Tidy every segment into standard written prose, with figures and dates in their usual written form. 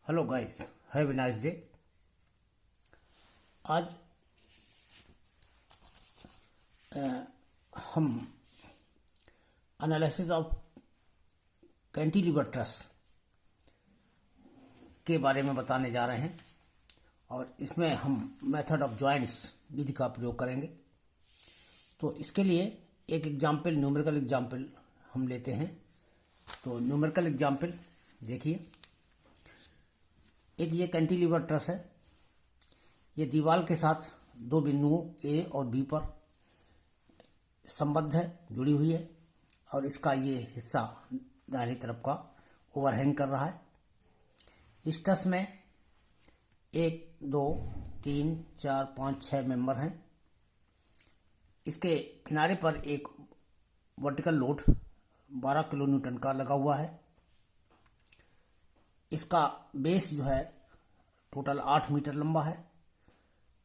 Hello guys, have a nice day. आज हम analysis of cantilever truss के बारे में बताने जा रहे हैं और इसमें हम मेथड ऑफ जॉइंट्स विधि का प्रयोग करेंगे। तो इसके लिए एक एग्जाम्पल, न्यूमेरिकल एग्जाम्पल हम लेते हैं। तो न्यूमेरिकल एग्जाम्पल देखिए, एक ये कैंटिलीवर ट्रस है। ये दीवार के साथ दो बिंदुओं ए और बी पर संबद्ध है, जुड़ी हुई है और इसका ये हिस्सा दाहिनी तरफ का ओवरहैंग कर रहा है। इस ट्रस में 1, 2, 3, 4, 5, 6 मेंबर हैं। इसके किनारे पर एक वर्टिकल लोड 12 किलो न्यूटन का लगा हुआ है। इसका बेस जो है टोटल 8 मीटर लंबा है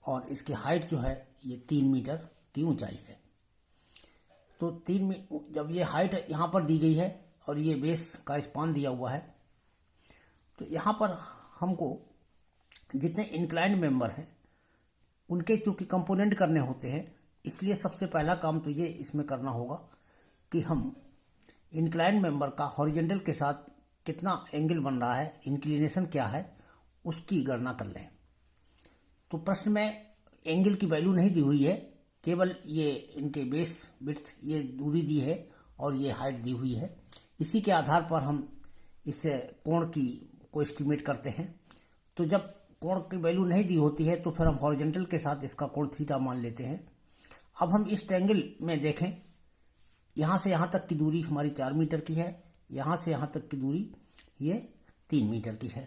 और इसकी हाइट जो है ये 3 मीटर की ऊंचाई है। तो जब ये हाइट यहाँ पर दी गई है और ये बेस का स्पान दिया हुआ है, तो यहाँ पर हमको जितने इंक्लाइंड मेंबर हैं उनके चूंकि कंपोनेंट करने होते हैं, इसलिए सबसे पहला काम तो ये इसमें करना होगा कि हम इंक्लाइंड मेंबर का हॉरिजॉन्टल के साथ कितना एंगल बन रहा है, इंक्लिनेशन क्या है, उसकी गणना कर लें। तो प्रश्न में एंगल की वैल्यू नहीं दी हुई है, केवल ये इनके बेस विड्थ ये दूरी दी है और ये हाइट दी हुई है। इसी के आधार पर हम इस कोण की को एस्टिमेट करते हैं। तो जब कोण की वैल्यू नहीं दी होती है तो फिर हम हॉरिजॉन्टल के साथ इसका कोण थीटा मान लेते हैं। अब हम इस ट्रायंगल में देखें, यहाँ से यहाँ तक की दूरी हमारी 4 मीटर की है, यहाँ से यहाँ तक की दूरी ये 3 मीटर की है।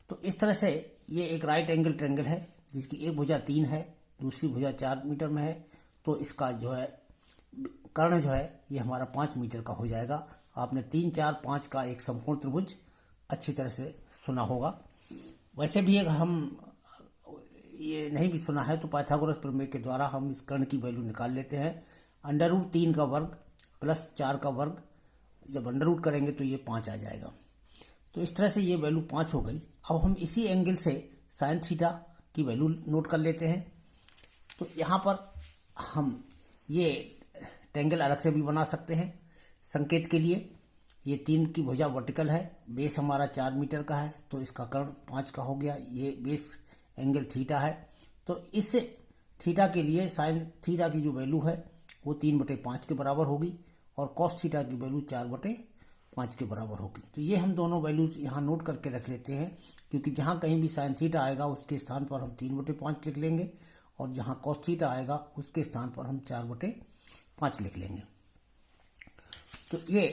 तो इस तरह से ये एक राइट एंगल ट्रायंगल है जिसकी एक भुजा 3 है, दूसरी भुजा 4 मीटर में है। तो इसका जो है कर्ण जो है ये हमारा 5 मीटर का हो जाएगा। आपने 3, 4, 5 का एक समकोण त्रिभुज अच्छी तरह से सुना होगा। वैसे भी अगर हम ये नहीं भी सुना है तो पाइथागोरस प्रमेय के द्वारा हम इस कर्ण की वैल्यू निकाल लेते हैं। √3 का वर्ग प्लस 4 का वर्ग, जब अंडर करेंगे तो ये 5 आ जाएगा। तो इस तरह से ये वैल्यू 5 हो गई। अब हम इसी एंगल से साइन थीटा की वैल्यू नोट कर लेते हैं। तो यहाँ पर हम ये ट्रायंगल अलग से भी बना सकते हैं। संकेत के लिए ये 3 की भुजा वर्टिकल है, बेस हमारा 4 मीटर का है, तो इसका कर्ण 5 का हो गया। ये बेस एंगल थीटा है। तो इस थीटा के लिए साइन थीटा की जो वैल्यू है वो 3/5 के बराबर होगी और कॉस थीटा की वैल्यू 4/5 के बराबर होगी। तो ये हम दोनों वैल्यूज यहाँ नोट करके रख लेते हैं, क्योंकि जहाँ कहीं भी साइन थीटा आएगा उसके स्थान पर हम 3/5 लिख लेंगे और जहाँ कॉस थीटा आएगा उसके स्थान पर हम 4/5 लिख लेंगे। तो ये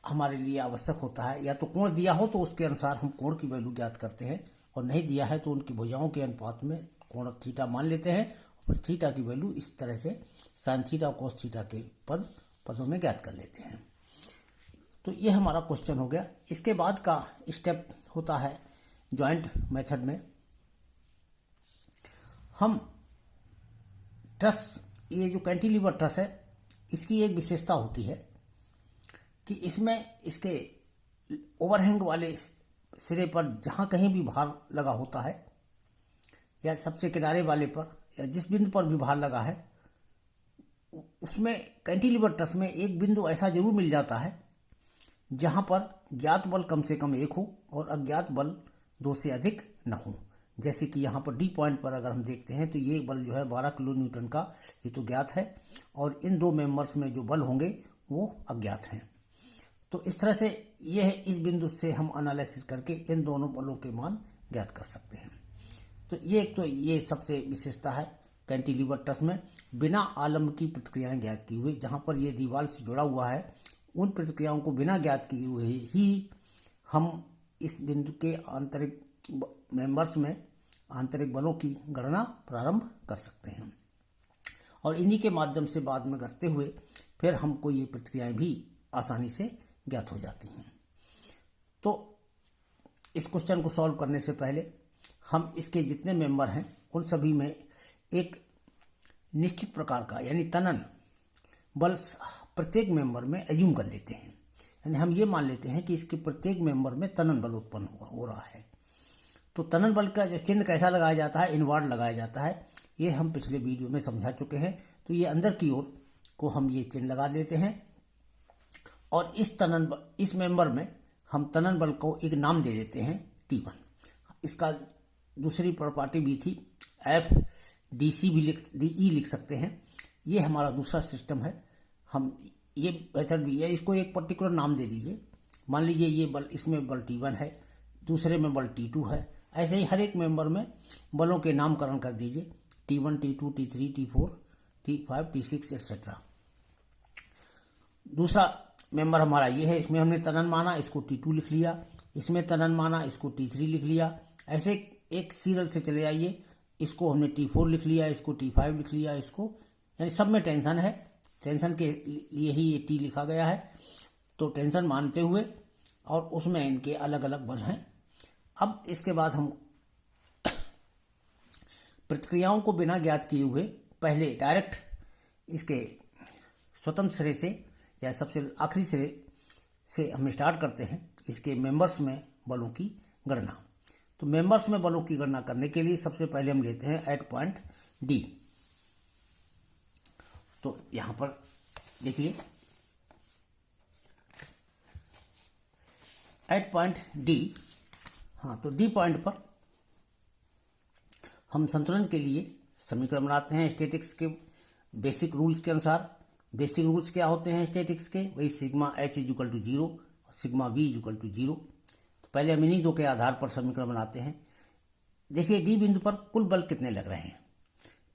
हमारे लिए आवश्यक होता है। या तो कोण दिया हो तो उसके अनुसार हम कोण की वैल्यू ज्ञात करते हैं, और नहीं दिया है तो उनकी भुजाओं के अनुपात में कोण थीटा मान लेते हैं और थीटा की वैल्यू इस तरह से साइन थीटा और कॉस थीटा के पदों में ज्ञात कर लेते हैं। तो ये हमारा क्वेश्चन हो गया। इसके बाद का स्टेप होता है जॉइंट मेथड में। हम ट्रस, ये जो कैंटिलीवर ट्रस है, इसकी एक विशेषता होती है कि इसमें इसके ओवरहैंग वाले सिरे पर जहाँ कहीं भी भार लगा होता है या सबसे किनारे वाले पर या जिस बिंदु पर भी भार लगा है, उसमें कैंटिलीवर ट्रस में एक बिंदु ऐसा जरूर मिल जाता है जहां पर ज्ञात बल कम से कम 1 हो और अज्ञात बल 2 से अधिक न हो। जैसे कि यहाँ पर डी पॉइंट पर अगर हम देखते हैं तो ये बल जो है 12 किलो न्यूटन का, ये तो ज्ञात है, और इन 2 मेंबर्स में जो बल होंगे वो अज्ञात हैं। तो इस तरह से ये है, इस बिंदु से हम एनालिसिस करके इन दोनों बलों के मान ज्ञात कर सकते हैं। तो ये सबसे विशेषता है कैंटिलीवर ट्रस में। बिना आलम्ब की प्रतिक्रियाएं ज्ञात की हुई, जहां पर ये दीवार से जुड़ा हुआ है, उन प्रतिक्रियाओं को बिना ज्ञात किए हुए ही हम इस बिंदु के आंतरिक मेंबर्स में आंतरिक बलों की गणना प्रारंभ कर सकते हैं, और इन्हीं के माध्यम से बाद में करते हुए फिर हमको ये प्रतिक्रियाएं भी आसानी से ज्ञात हो जाती हैं। तो इस क्वेश्चन को सॉल्व करने से पहले हम इसके जितने मेंबर हैं उन सभी में एक निश्चित प्रकार का यानी तनन बल प्रत्येक मेंबर में एज्यूम कर लेते हैं। यानी हम ये मान लेते हैं कि इसके प्रत्येक मेंबर में तनन बल उत्पन्न हो रहा है। तो तनन बल का जो चिन्ह कैसा लगाया जाता है, इनवर्ड लगाया जाता है, ये हम पिछले वीडियो में समझा चुके हैं। तो ये अंदर की ओर को हम ये चिन्ह लगा देते हैं और इस मेंबर में हम तनन बल को एक नाम दे देते हैं T1। इसका दूसरी प्रॉपर्टी भी थी, FDC भी DE लिख सकते हैं। ये हमारा दूसरा सिस्टम है। हम ये मेथड भी है, इसको एक पर्टिकुलर नाम दे दीजिए। मान लीजिए ये बल, इसमें बल T1 है, दूसरे में बल T2 है। ऐसे ही हर एक मेंबर में बलों के नामकरण कर दीजिए, T1, T2, T3, T4, T5, T6 etcetera. दूसरा मेंबर हमारा ये है, इसमें हमने तनन माना, इसको T2 लिख लिया, इसमें तनन माना, इसको T3 लिख लिया। ऐसे एक सीरियल से चले आइए, इसको हमने T4 लिख लिया, इसको T5 लिख लिया, इसको, यानी सब में टेंशन है, टेंशन के लिए ही ये T लिखा गया है। तो टेंशन मानते हुए और उसमें इनके अलग अलग बल हैं। अब इसके बाद हम प्रतिक्रियाओं को बिना ज्ञात किए हुए पहले डायरेक्ट इसके स्वतंत्र सिरे से या सबसे आखिरी सिरे से हम स्टार्ट करते हैं इसके मेंबर्स में बलों की गणना। तो मेंबर्स में बलों की गणना करने के लिए सबसे पहले हम लेते हैं एट पॉइंट डी। तो यहां पर देखिए एट पॉइंट डी, हाँ, तो डी पॉइंट पर हम संतुलन के लिए समीकरण बनाते हैं स्टैटिक्स के बेसिक रूल्स के अनुसार। बेसिक रूल्स क्या होते हैं स्टैटिक्स के? वही सिग्मा H इक्वल टू 0 और सिग्मा V इक्वल टू 0। तो पहले हम इन्हीं दो के आधार पर समीकरण बनाते हैं। देखिए डी बिंदु पर कुल बल कितने लग रहे हैं,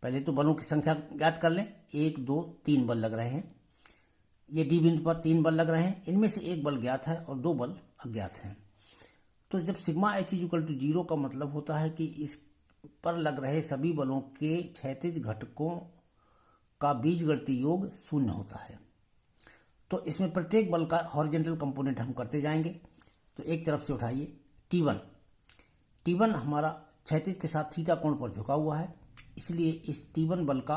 पहले तो बलों की संख्या ज्ञात कर लें। 1, 2, 3 बल लग रहे हैं। ये डी बिंदु पर 3 बल लग रहे हैं, इनमें से एक बल ज्ञात है और 2 बल अज्ञात हैं। तो जब सिग्मा H इक्वल टू 0 का मतलब होता है कि इस पर लग रहे सभी बलों के क्षैतिज घटकों का बीजगणितीय योग 0 होता है। तो इसमें प्रत्येक बल का हॉरिजॉन्टल कंपोनेंट हम करते जाएंगे। तो एक तरफ से उठाइए T1 हमारा क्षैतिज के साथ थीटा कोण पर झुका हुआ है, इसलिए इस T1 बल का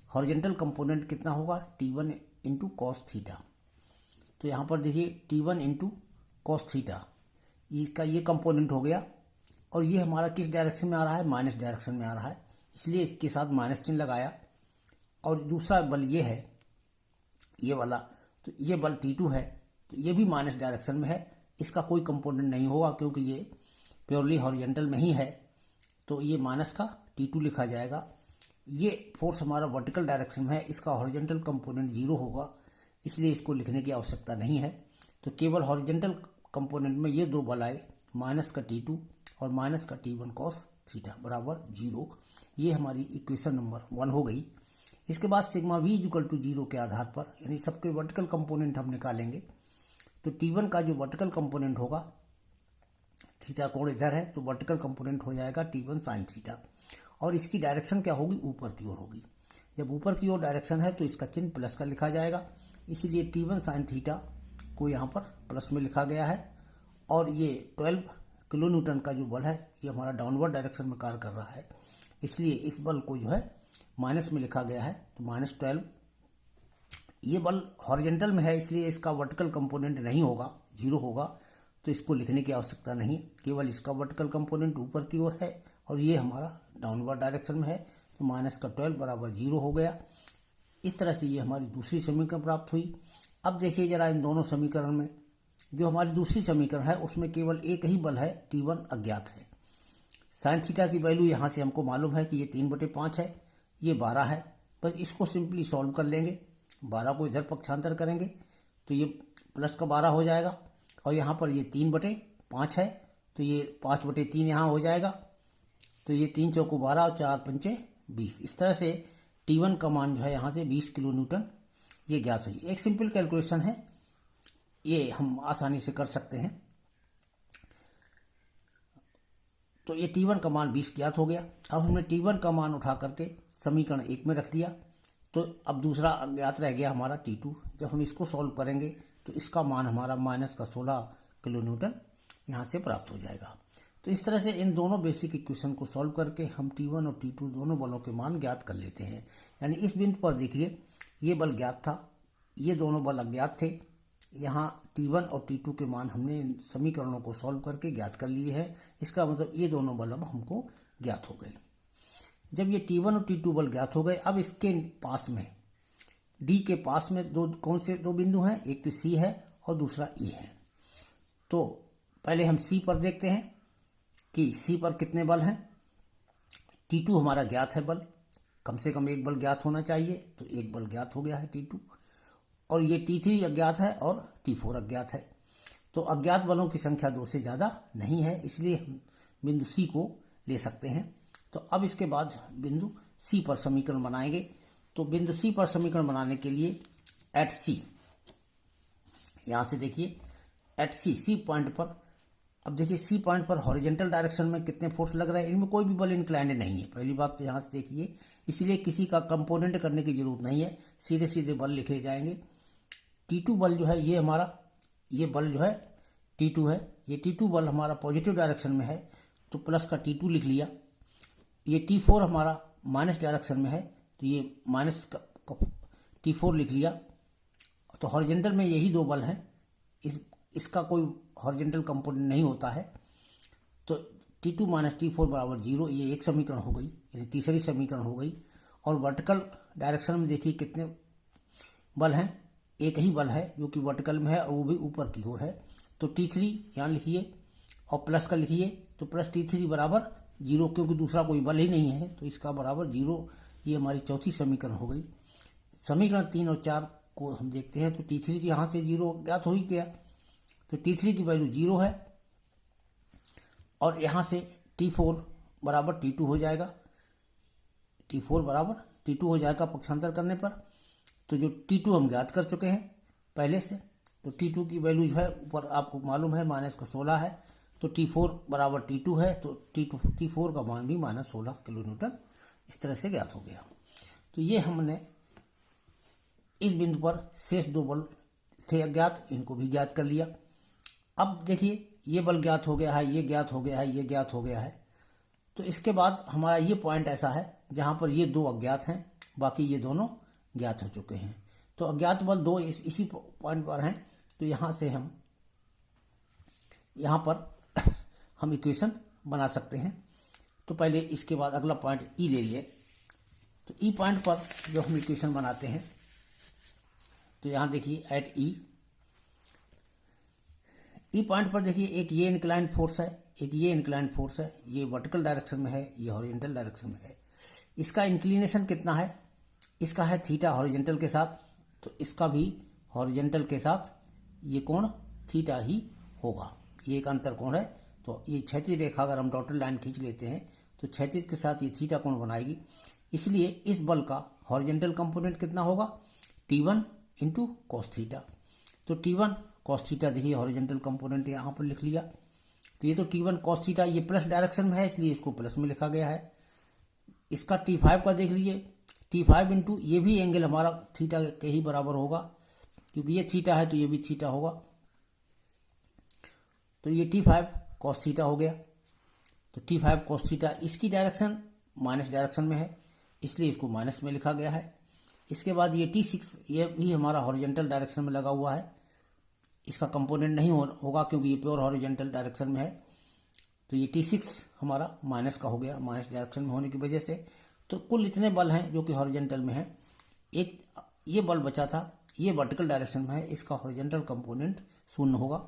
हॉरिजॉन्टल कंपोनेंट कितना होगा? T1 into cos theta. तो यहाँ पर देखिए T1 इंटू कॉस थीटा, इसका ये कंपोनेंट हो गया। और ये हमारा किस डायरेक्शन में आ रहा है? माइनस डायरेक्शन में आ रहा है, इसलिए इसके साथ माइनस चिन्ह लगाया। और दूसरा बल ये है, ये वाला, तो ये बल T2 है, तो ये भी माइनस डायरेक्शन में है, इसका कोई कंपोनेंट नहीं होगा क्योंकि ये प्योरली हॉरिजॉन्टल में ही है। तो ये माइनस का T2 लिखा जाएगा। ये फोर्स हमारा वर्टिकल डायरेक्शन में है, इसका हॉरिजॉन्टल कंपोनेंट 0 होगा, इसलिए इसको लिखने की आवश्यकता नहीं है। तो केवल हॉरिजॉन्टल कंपोनेंट में ये दो बल आए, माइनस का T2 और माइनस का T1 कॉस थीटा बराबर 0। ये हमारी इक्वेशन नंबर 1 हो गई। इसके बाद सिग्मा V इक्वल टू 0 के आधार पर, यानी सबके वर्टिकल कंपोनेंट हम निकालेंगे। तो T1 का जो वर्टिकल कंपोनेंट होगा, थीटा कोण इधर है तो वर्टिकल कंपोनेंट हो जाएगा T1 साइन थीटा, और इसकी डायरेक्शन क्या होगी? ऊपर की ओर होगी। जब ऊपर की ओर डायरेक्शन है तो इसका चिन्ह प्लस का लिखा जाएगा, इसीलिए T1 साइन थीटा को यहाँ पर प्लस में लिखा गया है। और ये 12 किलो न्यूटन का जो बल है ये हमारा डाउनवर्ड डायरेक्शन में कार्य कर रहा है, इसलिए इस बल को जो है माइनस में लिखा गया है। तो -12, ये बल हॉरिजॉन्टल में है, इसलिए इसका वर्टिकल कंपोनेंट नहीं होगा, 0 होगा, तो इसको लिखने की आवश्यकता नहीं। केवल इसका वर्टिकल कंपोनेंट ऊपर की ओर है और ये हमारा डाउनवर्ड डायरेक्शन में है, तो माइनस का 12 बराबर 0 हो गया। इस तरह से ये हमारी दूसरी समीकरण प्राप्त हुई। अब देखिए जरा इन दोनों समीकरण में, जो हमारी दूसरी समीकरण है उसमें केवल एक ही बल है, T1 अज्ञात है। साइन थीटा की वैल्यू यहाँ से हमको मालूम है कि ये 3/5 है, ये 12 है। बस इसको सिंपली सॉल्व कर लेंगे, 12 को इधर पक्षांतर करेंगे तो ये प्लस का 12 हो जाएगा, और यहाँ पर ये 3/5 है तो ये 5/3 यहाँ हो जाएगा। तो ये 3 चौको 12 और 4 पंचे 20। इस तरह से T1 का मान जो है यहाँ से 20 किलो न्यूटन ये ज्ञात हुई। एक सिंपल कैलकुलेशन है, ये हम आसानी से कर सकते हैं। तो ये T1 का मान 20 ज्ञात हो गया। अब हमने T1 का मान उठा करके समीकरण 1 में रख दिया, तो अब दूसरा अज्ञात रह गया हमारा T2। जब हम इसको सॉल्व करेंगे तो इसका मान हमारा माइनस का 16 किलो न्यूटन यहाँ से प्राप्त हो जाएगा। तो इस तरह से इन दोनों बेसिक इक्वेशन को सॉल्व करके हम T1 और T2 दोनों बलों के मान ज्ञात कर लेते हैं। यानी इस बिंदु पर देखिए ये बल ज्ञात था, ये दोनों बल अज्ञात थे, यहाँ T1 और T2 के मान हमने इन समीकरणों को सॉल्व करके ज्ञात कर लिए हैं। इसका मतलब ये दोनों बल अब हमको ज्ञात हो गए। जब ये T1 और T2 बल ज्ञात हो गए, अब इसके पास में D के पास में कौन से दो बिंदु हैं, एक तो C है और दूसरा E है। तो पहले हम C पर देखते हैं कि C पर कितने बल हैं। T2 हमारा ज्ञात है बल, कम से कम एक बल ज्ञात होना चाहिए, तो एक बल ज्ञात हो गया है T2। और ये T3 अज्ञात है और T4 अज्ञात है। तो अज्ञात बलों की संख्या 2 से ज़्यादा नहीं है, इसलिए हम बिंदु C को ले सकते हैं। तो अब इसके बाद बिंदु C पर समीकरण बनाएंगे। तो बिंदु C पर समीकरण बनाने के लिए एट C, यहाँ से देखिए एट C पॉइंट पर, अब देखिए C पॉइंट पर हॉरिजॉन्टल डायरेक्शन में कितने फोर्स लग रहे हैं, इनमें कोई भी बल इंक्लाइंड नहीं है। पहली बात तो यहाँ से देखिए, इसलिए किसी का कंपोनेंट करने की जरूरत नहीं है, सीधे सीधे बल लिखे जाएंगे। T2 बल जो है ये हमारा, ये बल जो है T2 है, ये T2 बल हमारा पॉजिटिव डायरेक्शन में है, तो प्लस का T2 लिख लिया। ये T4 हमारा माइनस डायरेक्शन में है, तो ये माइनस का T4 लिख लिया। तो हॉरिजॉन्टल में यही दो बल हैं, इसका कोई हॉरिजॉन्टल कंपोनेंट नहीं होता है। तो T2 माइनस T4 बराबर 0, ये एक समीकरण हो गई, यानी तीसरी समीकरण हो गई। और वर्टिकल डायरेक्शन में देखिए कितने बल हैं, एक ही बल है जो कि वर्टिकल में है और वो भी ऊपर की ओर है। तो T3 यहाँ लिखिए और प्लस का लिखिए, तो प्लस T3 बराबर 0, क्योंकि दूसरा कोई बल ही नहीं है, तो इसका बराबर 0। ये हमारी चौथी समीकरण हो गई। समीकरण 3 और 4 को हम देखते हैं, तो T3 यहाँ से 0 ज्ञात हो ही गया, तो T3 की वैल्यू 0 है। और यहाँ से T4 बराबर T2 हो जाएगा, T4 बराबर T2 हो जाएगा पक्षांतर करने पर। तो जो T2 हम ज्ञात कर चुके हैं पहले से, तो T2 की वैल्यू जो है ऊपर आपको मालूम है माइनस का 16 है, तो T4 बराबर T2 है, तो T4 का मान भी माइनस 16 किलो न्यूटन इस तरह से ज्ञात हो गया। तो ये हमने इस बिंदु पर शेष दो बल थे अज्ञात, इनको भी ज्ञात कर लिया। अब देखिए ये बल ज्ञात हो गया है, ये ज्ञात हो गया है, ये ज्ञात हो गया है। तो इसके बाद हमारा ये पॉइंट ऐसा है जहां पर ये दो अज्ञात हैं, बाकी ये दोनों ज्ञात हो चुके हैं। तो अज्ञात बल दो इसी पॉइंट पर हैं, तो यहाँ से हम यहाँ पर हम इक्वेशन बना सकते हैं। तो पहले इसके बाद अगला पॉइंट ई ले लिए। तो ई पॉइंट पर जो हम इक्वेशन बनाते हैं, तो यहाँ देखिए एट ई पॉइंट पर देखिए एक ये इंक्लाइंड फोर्स है, एक ये इंक्लाइंड फोर्स है, ये वर्टिकल डायरेक्शन में है, ये हॉरिजॉन्टल डायरेक्शन में है। इसका इंक्लिनेशन कितना है, इसका है थीटा हॉरिजॉन्टल के साथ, तो इसका भी हॉरिजॉन्टल के साथ ये कोण थीटा ही होगा। ये एक अंतर कोण है, तो ये क्षैतिज रेखा अगर हम डॉटेड लाइन खींच लेते हैं तो क्षैतिज के साथ ये थीटा कोण बनाएगी। इसलिए इस बल का हॉरिजॉन्टल कंपोनेंट कितना होगा, T1 इंटू कॉस थीटा। तो T1 कॉस थीटा देखिए हॉरिजॉन्टल कंपोनेंट यहाँ पर लिख लिया। तो ये तो T1 कॉस थीटा, ये प्लस डायरेक्शन में है इसलिए इसको प्लस में लिखा गया है। इसका T5 का देख लीजिए, T5 इंटू ये भी एंगल हमारा थीटा के ही बराबर होगा, क्योंकि ये थीटा है तो ये भी थीटा होगा। तो ये T5 कॉस थीटा हो गया। तो T5 कॉस थीटा, इसकी डायरेक्शन माइनस डायरेक्शन में है इसलिए इसको माइनस में लिखा गया है। इसके बाद ये T6, ये भी हमारा हॉरिजॉन्टल डायरेक्शन में लगा हुआ है, इसका कंपोनेंट नहीं होगा क्योंकि ये प्योर हॉरिजॉन्टल डायरेक्शन में है। तो ये T6 हमारा माइनस का हो गया, माइनस डायरेक्शन में होने की वजह से। तो कुल इतने बल हैं जो कि हॉरिजॉन्टल में है। एक ये बल बचा था, ये वर्टिकल डायरेक्शन में है, इसका हॉरिजॉन्टल कंपोनेंट 0 होगा,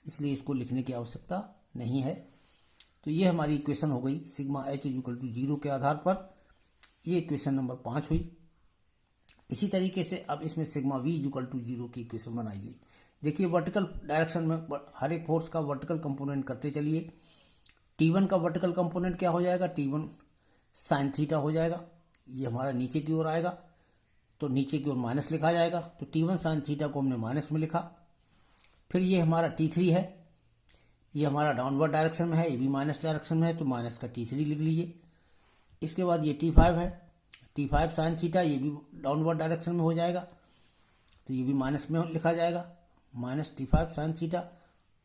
इसलिए इसको लिखने की आवश्यकता नहीं है। तो ये हमारी इक्वेशन हो गई सिग्मा H इक्वल टू 0 के आधार पर। ये इक्वेशन नंबर 5 हुई। इसी तरीके से अब इसमें सिग्मा V इक्वल टू 0 की इक्वेशन बनाइए। देखिए वर्टिकल डायरेक्शन में हर एक फोर्स का वर्टिकल कंपोनेंट करते चलिए। T1 का वर्टिकल कंपोनेंट क्या हो जाएगा, T1 साइन थीटा हो जाएगा, ये हमारा नीचे की ओर आएगा, तो नीचे की ओर माइनस लिखा जाएगा। तो T1 साइन थीटा को हमने माइनस में लिखा। फिर ये हमारा T3 है, ये हमारा डाउनवर्ड डायरेक्शन में है, ये भी माइनस डायरेक्शन में है, तो माइनस का T3 लिख लीजिए। इसके बाद ये T5 है, T5 साइन थीटा, ये भी डाउनवर्ड डायरेक्शन में हो जाएगा, तो ये भी माइनस में लिखा जाएगा, माइनस T5 साइन थीटा।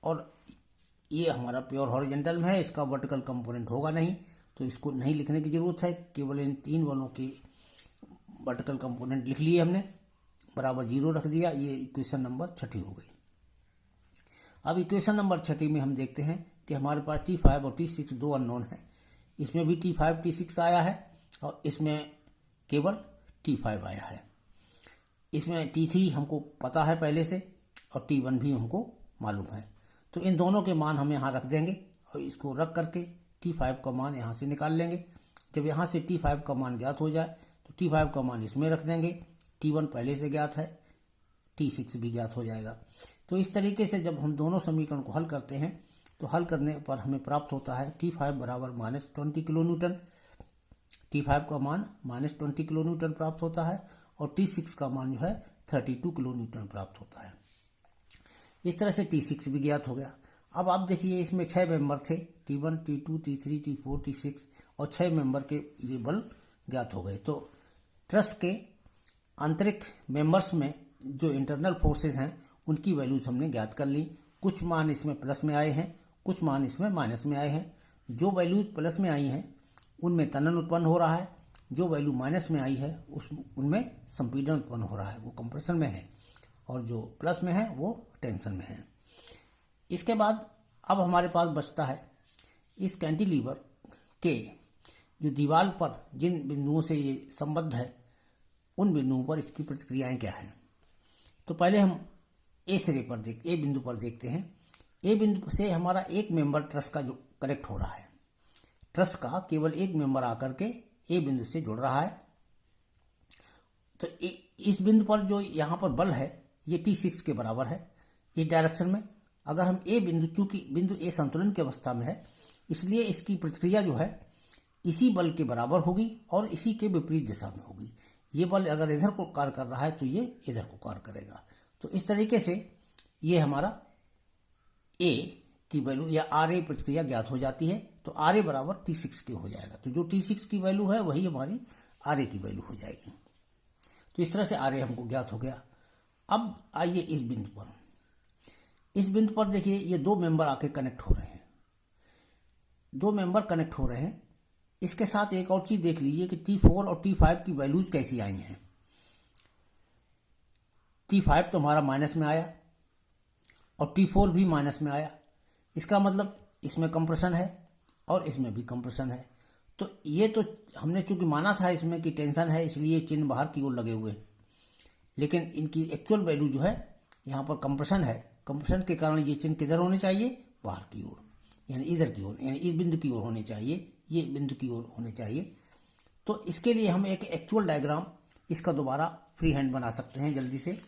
और ये हमारा प्योर हॉरिजॉन्टल में है, इसका वर्टिकल कंपोनेंट होगा नहीं, तो इसको नहीं लिखने की जरूरत है, केवल इन तीन बलों की वर्टिकल कंपोनेंट लिख लिए हमने, बराबर 0 रख दिया। ये इक्वेशन नंबर 6 हो गई। अब इक्वेशन नंबर 6 में हम देखते हैं कि हमारे पास T5 और T6 दो अननोन है। इसमें भी T5 T6 आया है और इसमें केवल T5 आया है। इसमें T3 हमको पता है पहले से और T1 भी हमको मालूम है। तो इन दोनों के मान हम यहाँ रख देंगे और इसको रख करके T5 का मान यहाँ से निकाल लेंगे। जब यहाँ से T5 का मान ज्ञात हो जाए तो T5 का मान इसमें रख देंगे। T1 पहले से ज्ञात है, T6 भी ज्ञात हो जाएगा। तो इस तरीके से जब हम दोनों समीकरण को हल करते हैं तो हल करने पर हमें प्राप्त होता है T5 बराबर -20 किलो न्यूटन। T5 का मान -20 किलो न्यूटन प्राप्त होता है और T6 का मान जो है 32 किलो न्यूटन प्राप्त होता है। इस तरह से T6 भी ज्ञात हो गया। अब आप देखिए इसमें 6 मेंबर थे, T1, T2, T3, T4, T6 और 6 मेंबर के ये बल ज्ञात हो गए। तो ट्रस के आंतरिक मेंबर्स में जो इंटरनल फोर्सेस हैं उनकी वैल्यूज हमने ज्ञात कर ली। कुछ मान इसमें प्लस में आए हैं, कुछ मान इसमें माइनस में आए हैं। जो वैल्यूज प्लस में आई हैं उनमें तनन उत्पन्न हो रहा है, जो वैल्यू माइनस में आई है उनमें संपीड़न उत्पन्न हो रहा है, वो कंप्रेशन में है, और जो प्लस में है वो टेंशन में है। इसके बाद अब हमारे पास बचता है इस कैंटिलीवर के जो दीवार पर जिन बिंदुओं से ये संबद्ध है उन बिंदुओं पर इसकी प्रतिक्रियाएं क्या हैं। तो पहले हम ए बिंदु पर देखते हैं। ए बिंदु से हमारा एक मेंबर ट्रस का जो कनेक्ट हो रहा है, ट्रस का केवल एक मेंबर आकर के ए बिंदु से जुड़ रहा है। तो इस बिंदु पर जो यहाँ पर बल है ये T6 के बराबर है इस डायरेक्शन में। अगर हम ए बिंदु, चूंकि बिंदु ए संतुलन की अवस्था में है इसलिए इसकी प्रतिक्रिया जो है इसी बल के बराबर होगी और इसी के विपरीत दिशा में होगी। ये बल अगर इधर को कार्य कर रहा है तो ये इधर को कार्य करेगा। तो इस तरीके से ये हमारा ए की वैल्यू या RA प्रतिक्रिया ज्ञात हो जाती है। तो RA बराबर T6 के हो जाएगा। तो जो T6 की वैल्यू है वही हमारी RA की वैल्यू हो जाएगी। तो इस तरह से RA हमको ज्ञात हो गया। अब आइए इस बिंदु पर। इस बिंदु पर देखिए ये दो मेंबर आके कनेक्ट हो रहे हैं, दो मेंबर कनेक्ट हो रहे हैं। इसके साथ एक और चीज देख लीजिए कि T4 और T5 की वैल्यूज कैसी आई हैं। T5 तो हमारा माइनस में आया और T4 भी माइनस में आया। इसका मतलब इसमें कंप्रेशन है और इसमें भी कंप्रेशन है। तो ये तो हमने चूंकि माना था इसमें कि टेंशन है इसलिए चिन्ह बाहर की ओर लगे हुए हैं, लेकिन इनकी एक्चुअल वैल्यू जो है यहाँ पर कंप्रेशन है। कंप्रेशन के कारण ये चिन्ह किधर होने चाहिए, बाहर की ओर, यानी इधर की ओर, यानी इस बिंदु की ओर होने चाहिए, ये बिंदु की ओर होने चाहिए। तो इसके लिए हम एक एक्चुअल डायग्राम इसका दोबारा फ्री हैंड बना सकते हैं जल्दी से।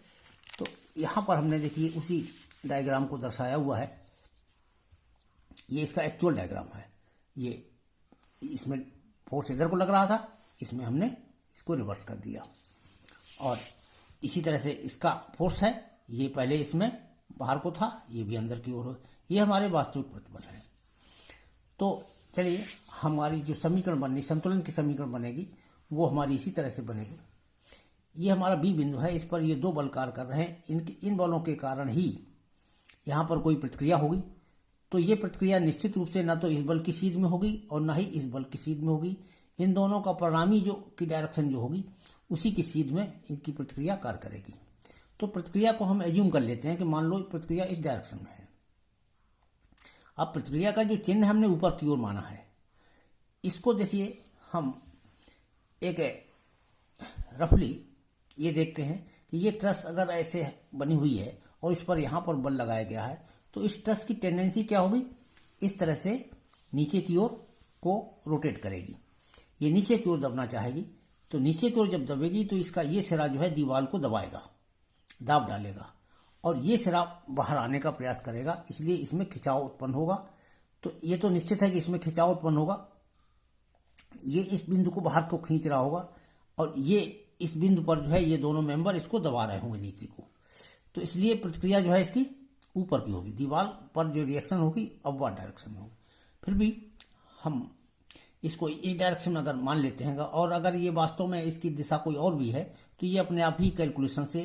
तो यहाँ पर हमने देखिए उसी डायग्राम को दर्शाया हुआ है। ये इसका एक्चुअल डायग्राम है। ये इसमें फोर्स इधर को लग रहा था, इसमें हमने इसको रिवर्स कर दिया। और इसी तरह से इसका फोर्स है, ये पहले इसमें बाहर को था, ये भी अंदर की ओर हो। ये हमारे वास्तविक प्रतिबल है। तो चलिए हमारी जो समीकरण बननी, संतुलन की समीकरण बनेगी वो हमारी इसी तरह से बनेगी। ये हमारा बी बिंदु है, इस पर ये दो बल कार्य कर रहे हैं। इन बलों के कारण ही यहाँ पर कोई प्रतिक्रिया होगी। तो ये प्रतिक्रिया निश्चित रूप से ना तो इस बल की सीध में होगी और ना ही इस बल की सीध में होगी। इन दोनों का परिणामी जो की डायरेक्शन जो होगी उसी की सीध में इनकी प्रतिक्रिया कार्य करेगी। तो प्रतिक्रिया को हम एज्यूम कर लेते हैं कि मान लो प्रतिक्रिया इस डायरेक्शन में है। अब प्रतिक्रिया का जो चिन्ह हमने ऊपर की ओर माना है, इसको देखिए हम एक रफली ये देखते हैं कि ये ट्रस अगर ऐसे बनी हुई है और इस पर यहाँ पर बल लगाया गया है तो इस ट्रस की टेंडेंसी क्या होगी, इस तरह से नीचे की ओर को रोटेट करेगी। ये नीचे की ओर दबना चाहेगी, तो नीचे की ओर जब दबेगी तो इसका ये सिरा जो है दीवार को दबाएगा, दाब डालेगा, और ये सिरा बाहर आने का प्रयास करेगा, इसलिए इसमें खिंचाव उत्पन्न होगा। तो ये तो निश्चित है कि इसमें खिंचाव उत्पन्न होगा। ये इस बिंदु को बाहर को खींच रहा होगा और ये इस बिंदु पर जो है ये दोनों मेंबर इसको दबा रहे होंगे नीचे को। तो इसलिए प्रतिक्रिया जो है इसकी ऊपर की होगी, दीवार पर जो रिएक्शन होगी अपवर्ड डायरेक्शन में होगी। फिर भी हम इसको इस डायरेक्शन में अगर मान लेते हैं और अगर ये वास्तव में इसकी दिशा कोई और भी है तो ये अपने आप ही कैलकुलेशन से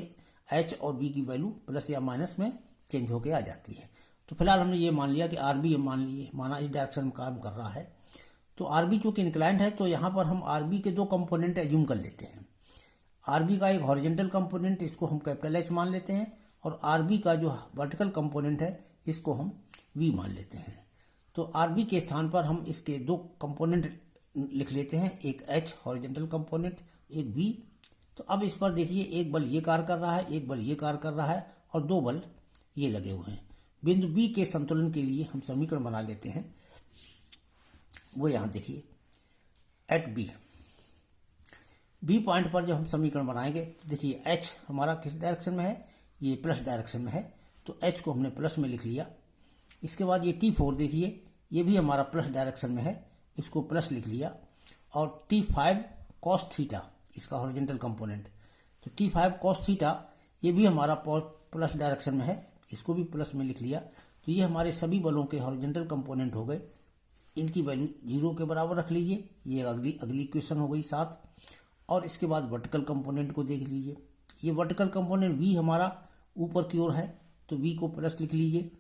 H और B की वैल्यू प्लस या माइनस में चेंज होके आ जाती है। तो फिलहाल हमने ये मान लिया कि RB माना इस डायरेक्शन में काम कर रहा है। तो RB चूंकि इंक्लाइंड है तो यहाँ पर हम RB के दो कंपोनेंट एज्यूम कर लेते हैं। RB का एक हॉरिजॉन्टल कंपोनेंट, इसको हम कैपिटल H मान लेते हैं, और RB का जो वर्टिकल कंपोनेंट है इसको हम वी मान लेते हैं। तो आर बी के स्थान पर हम इसके दो कंपोनेंट लिख लेते हैं, एक एच हॉरिजॉन्टल कंपोनेंट, एक बी। तो अब इस पर देखिए, एक बल ये कार्य कर रहा है, एक बल ये कार्य कर रहा है और दो बल ये लगे हुए हैं। बिंदु बी के संतुलन के लिए हम समीकरण बना लेते हैं। वो यहां देखिए, एट बी पॉइंट पर जब हम समीकरण बनाएंगे तो देखिए एच हमारा किस डायरेक्शन में है, ये प्लस डायरेक्शन में है, तो एच को हमने प्लस में लिख लिया। इसके बाद ये T4 देखिए, ये भी हमारा प्लस डायरेक्शन में है, इसको प्लस लिख लिया। और T5 कॉस थीटा इसका हॉरिजॉन्टल कंपोनेंट, तो T5 कॉस थीटा ये भी हमारा प्लस डायरेक्शन में है, इसको भी प्लस में लिख लिया। तो ये हमारे सभी बलों के हॉरिजॉन्टल कंपोनेंट हो गए। इनकी वैल्यू 0 के बराबर रख लीजिए, ये अगली इक्वेशन हो गई 7। और इसके बाद वर्टिकल कंपोनेंट को देख लीजिए, ये वर्टिकल कंपोनेंट V हमारा ऊपर की ओर है, तो V को प्लस लिख लीजिए।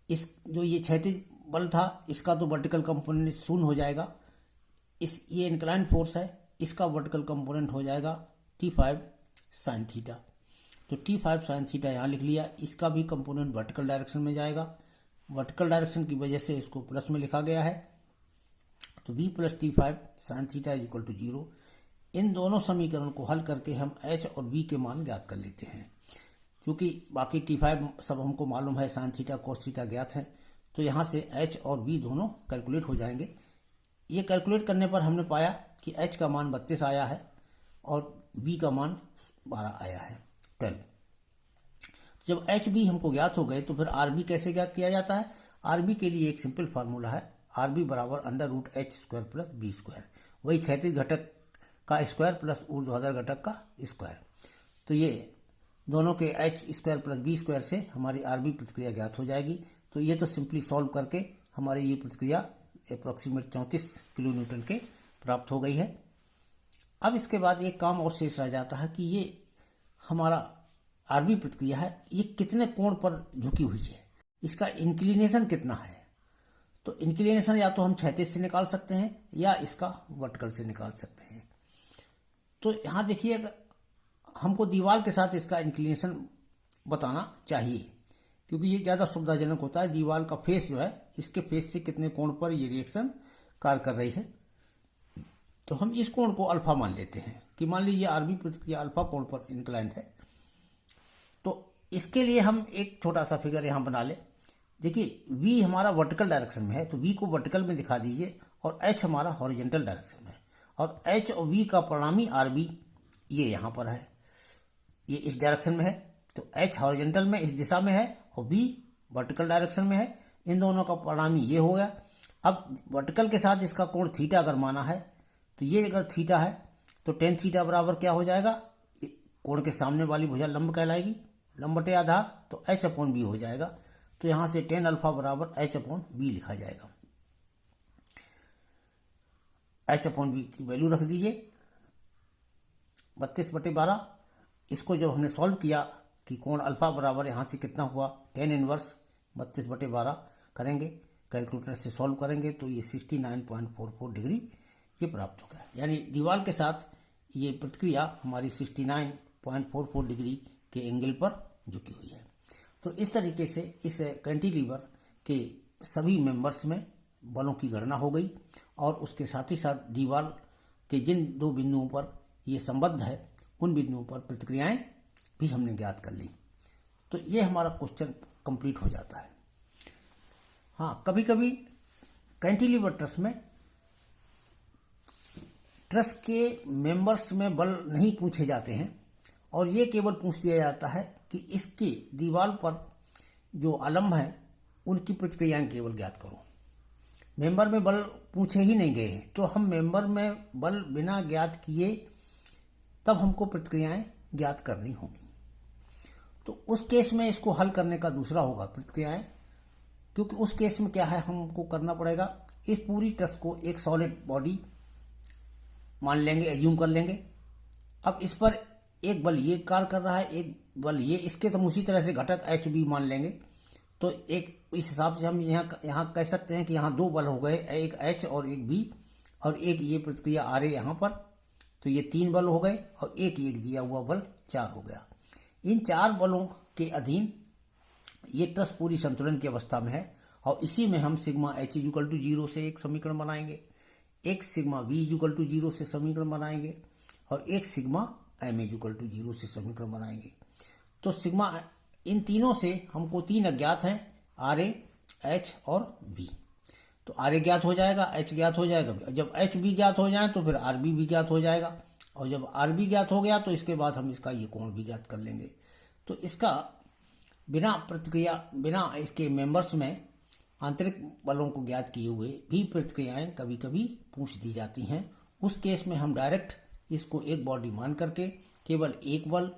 इस जो ये क्षैतिज बल था इसका तो वर्टिकल कंपोनेंट 0 हो जाएगा। ये इंक्लाइन फोर्स है, इसका वर्टिकल कंपोनेंट हो जाएगा T5 साइन थीटा। तो T5 साइन थीटा यहाँ लिख लिया, इसका भी कंपोनेंट वर्टिकल डायरेक्शन में जाएगा। वर्टिकल डायरेक्शन की वजह से इसको प्लस में लिखा गया है। तो V plus T5 sine theta is equal to 0। इन दोनों समीकरण को हल करके हम H और V के मान ज्ञात कर लेते हैं। क्योंकि बाकी T5 सब हमको मालूम है, साइन थीटा कोस थीटा ज्ञात है, तो यहाँ से H और V दोनों कैलकुलेट हो जाएंगे। ये कैलकुलेट करने पर हमने पाया कि H का मान 32 आया है और V का मान 12 आया है, 12। जब H B हमको ज्ञात हो गए तो फिर RB कैसे ज्ञात किया जाता है। RB के लिए एक सिंपल फार्मूला है, RB बराबर √H² प्लस B², वही क्षैतिज घटक का स्क्वायर प्लस ऊर्ध्वाधर घटक का स्क्वायर। तो ये दोनों के H² प्लस B² से हमारी RB प्रतिक्रिया ज्ञात हो जाएगी। तो ये तो सिंपली सॉल्व करके हमारी ये प्रतिक्रिया अप्रॉक्सीमेट 34 किलो न्यूटन के प्राप्त हो गई है। अब इसके बाद एक काम और शेष रह जाता है कि ये हमारा RB प्रतिक्रिया है, ये कितने कोण पर झुकी हुई है, इसका इंक्लिनेशन कितना है। तो इंक्लिनेशन या तो हम क्षैतिज से निकाल सकते हैं या इसका वर्टिकल से निकाल सकते हैं। तो यहाँ देखिए, हमको दीवार के साथ इसका इंक्लिनेशन बताना चाहिए, क्योंकि ये ज़्यादा सुविधाजनक होता है। दीवार का फेस जो है, इसके फेस से कितने कोण पर ये रिएक्शन कार्य कर रही है। तो हम इस कोण को अल्फा मान लेते हैं कि मान लीजिए RB प्रतिक्रिया अल्फा कोण पर इंक्लाइन है। तो इसके लिए हम एक छोटा सा फिगर यहाँ बना ले। देखिए V हमारा वर्टिकल डायरेक्शन में है, तो V को वर्टिकल में दिखा दीजिए, और H हमारा हॉरिजॉन्टल डायरेक्शन में है, और H और V का परिणामी RB ये यहाँ पर है, ये इस डायरेक्शन में है। तो H हॉरिजॉन्टल में इस दिशा में है और V वर्टिकल डायरेक्शन में है। इन दोनों का परिणामी ये हो गया। अब वर्टिकल के साथ इसका कोण थीटा अगर माना है, तो ये अगर थीटा है तो tan थीटा बराबर क्या हो जाएगा, कोण के सामने वाली भुजा लंब कहलाएगी, लंब बटे आधार, तो H/B हो जाएगा। तो यहाँ से tan अल्फा बराबर H/B लिखा जाएगा। H/B की वैल्यू रख दीजिए 32/12। इसको जब हमने सॉल्व किया कि कोण अल्फा बराबर यहाँ से कितना हुआ, tan इनवर्स 32/12 करेंगे, कैलकुलेटर से सॉल्व करेंगे तो ये 69.44 डिग्री ये प्राप्त होगा। यानी दीवार के साथ ये प्रतिक्रिया हमारी 69.44 डिग्री के एंगल पर झुकी हुई है। तो इस तरीके से इस कैंटिलीवर के सभी मेंबर्स में बलों की गणना हो गई, और उसके साथ ही साथ दीवार के जिन दो बिंदुओं पर ये संबद्ध है उन बिंदुओं पर प्रतिक्रियाएं भी हमने ज्ञात कर ली। तो ये हमारा क्वेश्चन कंप्लीट हो जाता है। हाँ, कभी कभी कैंटिलीवर ट्रस में ट्रस के मेंबर्स में बल नहीं पूछे जाते हैं, और ये केवल पूछ दिया जाता है कि इसकी दीवार पर जो आलम्ब है उनकी प्रतिक्रियाएं केवल ज्ञात करो। मेंबर में बल पूछे ही नहीं गए हैं, तो हम मेंबर में बल बिना ज्ञात किए तब हमको प्रतिक्रियाएं ज्ञात करनी होंगी। तो उस केस में इसको हल करने का दूसरा होगा प्रतिक्रियाएं, क्योंकि उस केस में क्या है, हमको करना पड़ेगा इस पूरी ट्रस को एक सॉलिड बॉडी मान लेंगे, एज्यूम कर लेंगे। अब इस पर एक बल ये कार्य कर रहा है, एक बल ये, इसके तो हम उसी तरह से घटक HB मान लेंगे। तो एक इस हिसाब से हम यहाँ कह सकते हैं कि यहाँ दो बल हो गए, एक H और एक B, और एक ये प्रतिक्रिया RA यहाँ पर, तो ये 3 बल हो गए, और एक दिया हुआ बल 4 हो गया। इन 4 बलों के अधीन ये ट्रस पूरी संतुलन की अवस्था में है और इसी में हम सिग्मा H इक्वल टू 0 से एक समीकरण बनाएंगे, एक सिग्मा V इक्वल टू 0 से समीकरण बनाएंगे और एक सिग्मा M इक्वल टू 0 से समीकरण बनाएंगे। तो सिग्मा इन तीनों से हमको तीन अज्ञात हैं, RA, H और V। तो RA ज्ञात हो जाएगा, H ज्ञात हो जाएगा। जब H भी ज्ञात हो जाए तो फिर RB भी ज्ञात हो जाएगा और जब RB ज्ञात हो गया तो इसके बाद हम इसका ये कोण भी ज्ञात कर लेंगे। तो इसका बिना इसके मेंबर्स में आंतरिक बलों को ज्ञात किए हुए भी प्रतिक्रियाएं कभी कभी पूछ दी जाती हैं। उस केस में हम डायरेक्ट इसको एक बॉडी मान करके केवल एक बल,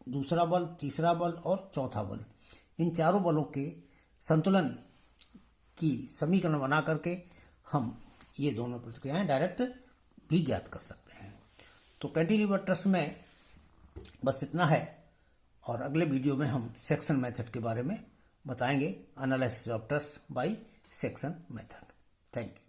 दूसरा बल, तीसरा बल और चौथा बल, इन चारों बलों के संतुलन की समीकरण बना करके हम ये दोनों प्रतिक्रियाएं डायरेक्ट भी ज्ञात कर सकते हैं। तो कैंटिलीवर ट्रस में बस इतना है और अगले वीडियो में हम सेक्शन मेथड के बारे में बताएंगे, analysis of truss by section method. Thank you.